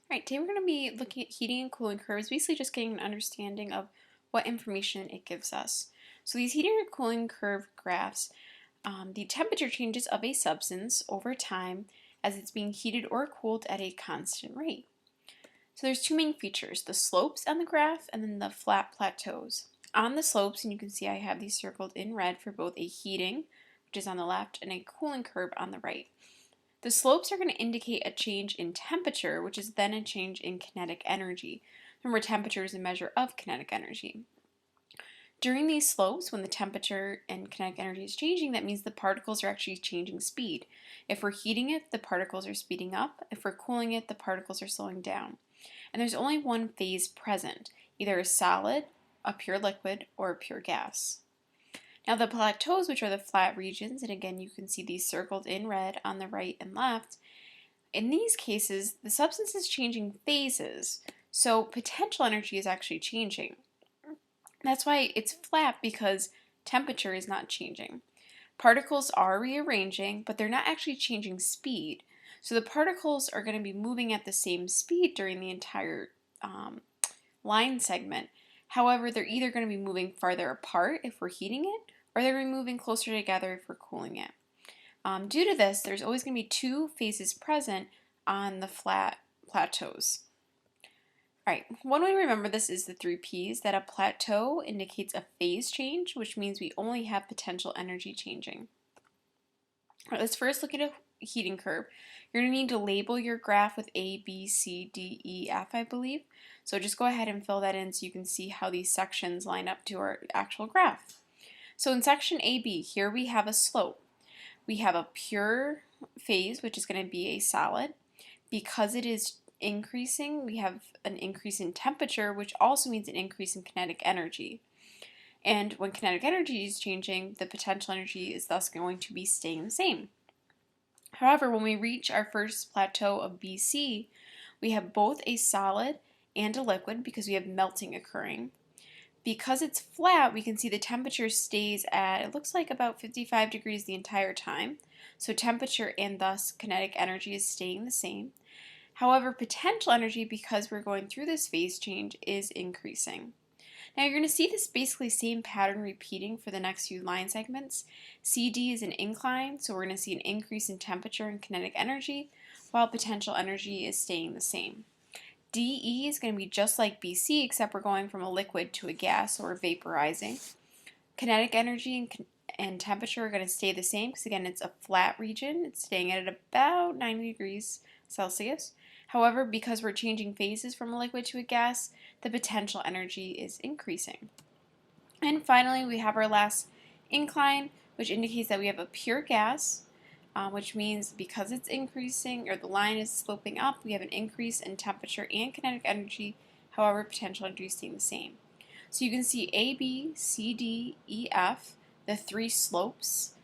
All right, today we're going to be looking at heating and cooling curves, basically just getting an understanding of what information it gives us. So these heating and cooling curve graphs, the temperature changes of a substance over time as it's being heated or cooled at a constant rate. So there's two main features, the slopes on the graph and then the flat plateaus. On the slopes, and you can see I have these circled in red for both a heating, which is on the left, and a cooling curve on the right. The slopes are going to indicate a change in temperature, which is then a change in kinetic energy. Remember, temperature is a measure of kinetic energy. During these slopes, when the temperature and kinetic energy is changing, that means the particles are actually changing speed. If we're heating it, the particles are speeding up. If we're cooling it, the particles are slowing down. And there's only one phase present, either a solid, a pure liquid, or a pure gas. Now the plateaus, which are the flat regions, and again you can see these circled in red on the right and left, in these cases the substance is changing phases, so potential energy is actually changing. That's why it's flat, because temperature is not changing. Particles are rearranging, but they're not actually changing speed. So the particles are going to be moving at the same speed during the entire line segment. However, they're either going to be moving farther apart if we're heating it, or they're going to be moving closer together if we're cooling it. Due to this, there's always going to be two phases present on the flat plateaus. All right, one way to remember this is the 3 P's, that a plateau indicates a phase change, which means we only have potential energy changing. All right, let's first look at a heating curve. You're going to need to label your graph with A, B, C, D, E, F, I believe. So just go ahead and fill that in so you can see how these sections line up to our actual graph. So in section AB, here we have a slope. We have a pure phase, which is going to be a solid. Because it is increasing, we have an increase in temperature, which also means an increase in kinetic energy. And when kinetic energy is changing, the potential energy is thus going to be staying the same. However, when we reach our first plateau of BC, we have both a solid and a liquid because we have melting occurring. Because it's flat, we can see the temperature stays at, it looks like about 55 degrees the entire time. So temperature and thus kinetic energy is staying the same. However, potential energy, because we're going through this phase change, is increasing. Now you're going to see this basically same pattern repeating for the next few line segments. CD is an incline, so we're going to see an increase in temperature and kinetic energy, while potential energy is staying the same. DE is going to be just like BC, except we're going from a liquid to a gas, or vaporizing. Kinetic energy and temperature are going to stay the same because, again, it's a flat region. It's staying at about 90 degrees Celsius. However, because we're changing phases from a liquid to a gas, the potential energy is increasing. And finally, we have our last incline, which indicates that we have a pure gas, which means because it's increasing, or the line is sloping up, we have an increase in temperature and kinetic energy. However, potential energy is staying the same. So you can see A, B, C, D, E, F, the 3 slopes,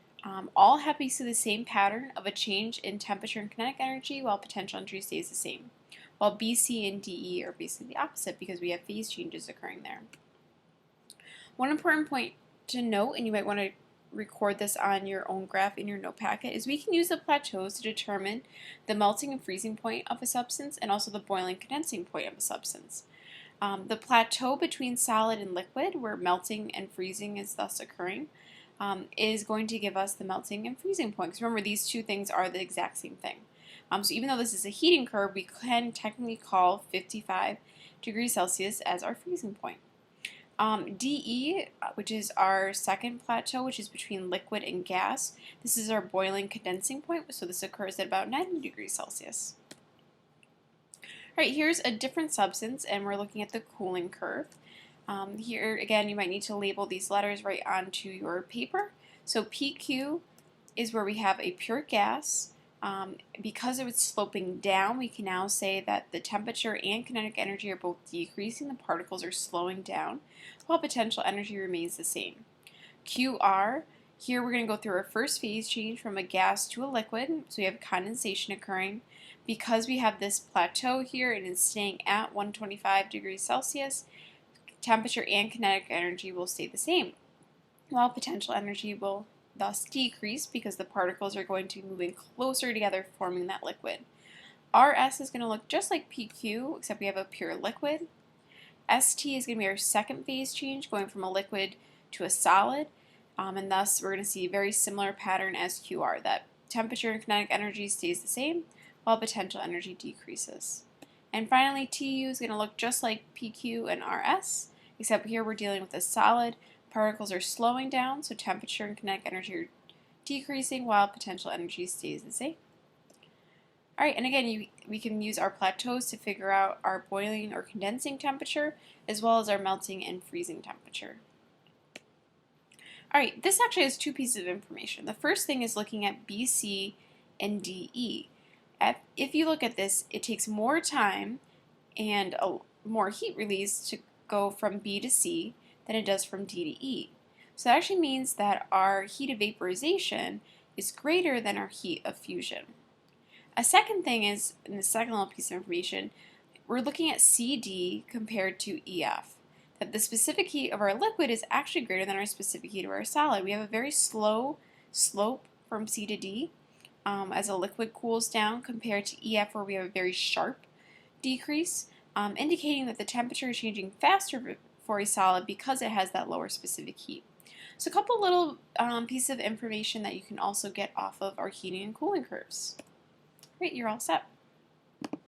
all have basically the same pattern of a change in temperature and kinetic energy, while potential energy stays the same. While B, C, and D, E are basically the opposite because we have phase changes occurring there. One important point to note, and you might want to record this on your own graph in your note packet, is we can use the plateaus to determine the melting and freezing point of a substance and also the boiling condensing point of a substance. The plateau between solid and liquid, where melting and freezing is thus occurring, is going to give us the melting and freezing point. Because remember, these two things are the exact same thing. So even though this is a heating curve, we can technically call 55 degrees Celsius as our freezing point. DE, which is our second plateau, which is between liquid and gas, this is our boiling condensing point, so this occurs at about 90 degrees Celsius. Alright, here's a different substance, and we're looking at the cooling curve. Here, again, you might need to label these letters right onto your paper. So PQ is where we have a pure gas. Because it's sloping down, we can now say that the temperature and kinetic energy are both decreasing. The particles are slowing down, while potential energy remains the same. QR, here we're going to go through our first phase change from a gas to a liquid, so we have condensation occurring. Because we have this plateau here and it's staying at 125 degrees Celsius, temperature and kinetic energy will stay the same, while potential energy will thus decrease because the particles are going to be moving closer together, forming that liquid. RS is going to look just like PQ, except we have a pure liquid. ST is going to be our second phase change, going from a liquid to a solid, and thus we're going to see a very similar pattern as QR, that temperature and kinetic energy stays the same while potential energy decreases. And finally, TU is going to look just like PQ and RS, except here we're dealing with a solid. Particles are slowing down, so temperature and kinetic energy are decreasing while potential energy stays the same. Alright, and again, we can use our plateaus to figure out our boiling or condensing temperature, as well as our melting and freezing temperature. Alright, this actually has two pieces of information. The first thing is looking at BC and DE. If you look at this, it takes more time and more heat release to go from B to C than it does from D to E. So that actually means that our heat of vaporization is greater than our heat of fusion. A second thing is, in the second little piece of information, we're looking at CD compared to EF. That the specific heat of our liquid is actually greater than our specific heat of our solid. We have a very slow slope from C to D as a liquid cools down, compared to EF where we have a very sharp decrease, indicating that the temperature is changing faster for a solid because it has that lower specific heat. So a couple little pieces of information that you can also get off of our heating and cooling curves. Great, you're all set.